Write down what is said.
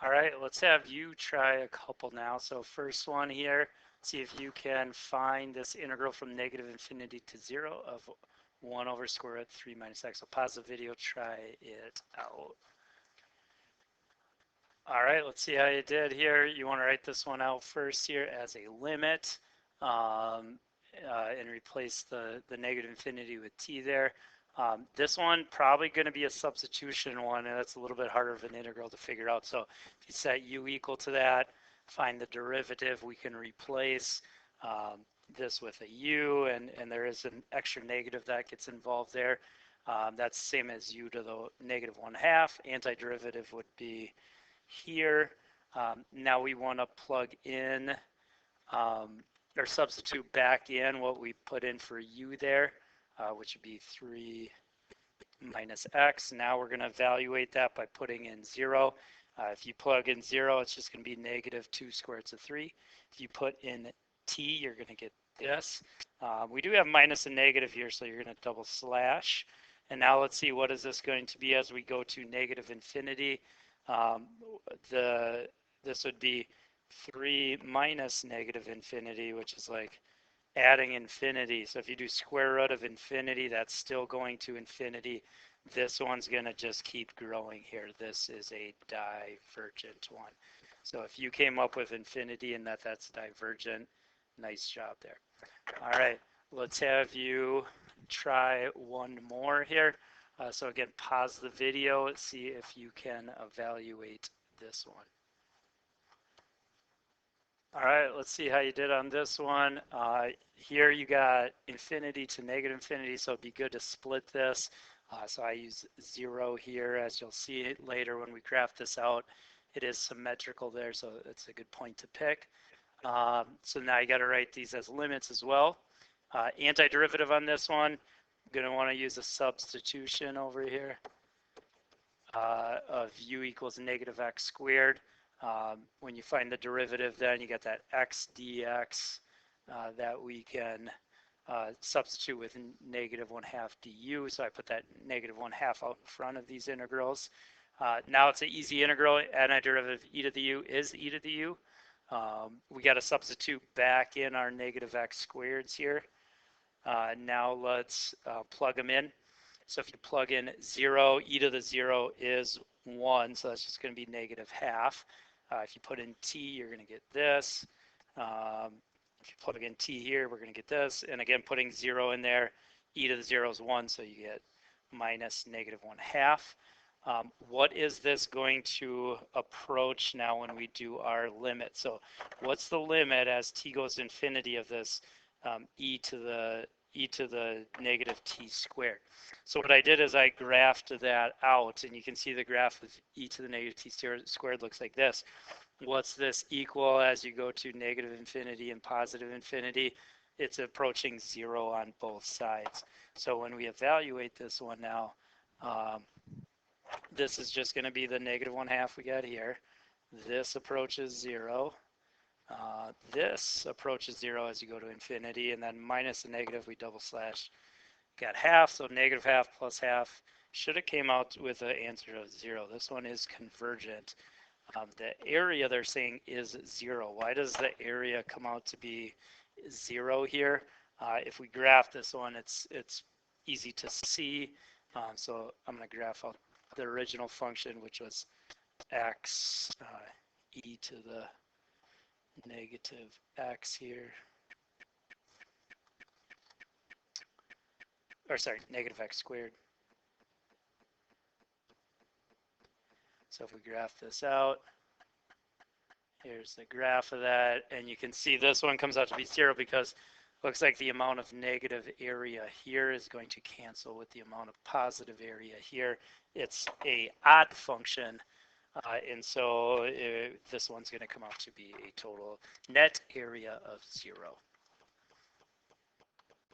All right, let's have you try a couple now. So first one here, see if you can find this integral from negative infinity to 0 of 1 over square root 3 minus x. So pause the video, try it out. All right, let's see how you did here. You want to write this one out first here as a limit and replace the negative infinity with t there. This one probably going to be a substitution one, and that's a little bit harder of an integral to figure out. So if you set u equal to that, find the derivative, we can replace this with a u, and there is an extra negative that gets involved there. That's the same as u to the negative 1/2. Antiderivative would be here. Now we want to plug in or substitute back in what we put in for u there, which would be 3 minus x. Now we're going to evaluate that by putting in 0. If you plug in 0, it's just going to be negative 2 square roots of 3. If you put in t, you're going to get this. We do have minus and negative here, so you're going to double slash. And now let's see, what is this going to be as we go to negative infinity? This would be 3 minus negative infinity, which is like adding infinity. So if you do square root of infinity, that's still going to infinity. This one's going to just keep growing here. This is a divergent one. So if you came up with infinity and that's divergent, nice job there. All right, let's have you try one more here. So again, pause the video, see if you can evaluate this one. All right, let's see how you did on this one. Here you got infinity to negative infinity, so it'd be good to split this. So I use 0 here, as you'll see it later when we graph this out. It is symmetrical there, so it's a good point to pick. So now you got to write these as limits as well. Antiderivative on this one, I'm going to want to use a substitution over here of u equals negative x squared. When you find the derivative, then you get that x dx that we can substitute with negative 1/2 du. So I put that negative 1/2 out in front of these integrals. Now it's an easy integral. Antiderivative e to the u is e to the u. We got to substitute back in our negative x squareds here. Now let's plug them in. So if you plug in 0, e to the 0 is 1, so that's just going to be negative 1/2. If you put in t, you're going to get this. If you plug in t here, we're going to get this. And again, putting 0 in there, e to the 0 is 1, so you get minus negative 1/2. What is this going to approach now when we do our limit? So what's the limit as t goes to infinity of this e to the negative t squared? So what I did is I graphed that out, and you can see the graph of e to the negative t squared looks like this. What's this equal as you go to negative infinity and positive infinity? It's approaching 0 on both sides. So when we evaluate this one now, this is just going to be the negative 1/2 we got here. This approaches 0. This approaches 0 as you go to infinity, and then minus the negative, we double slash, got 1/2, so negative 1/2 plus 1/2 should have came out with an answer of 0. This one is convergent. The area they're saying is 0. Why does the area come out to be 0 here? If we graph this one, it's easy to see. So I'm going to graph out the original function, which was x e to the negative x here. Or sorry, negative x squared. So if we graph this out, here's the graph of that, and you can see this one comes out to be 0 because it looks like the amount of negative area here is going to cancel with the amount of positive area here. It's a odd function, and so this one's going to come out to be a total net area of 0.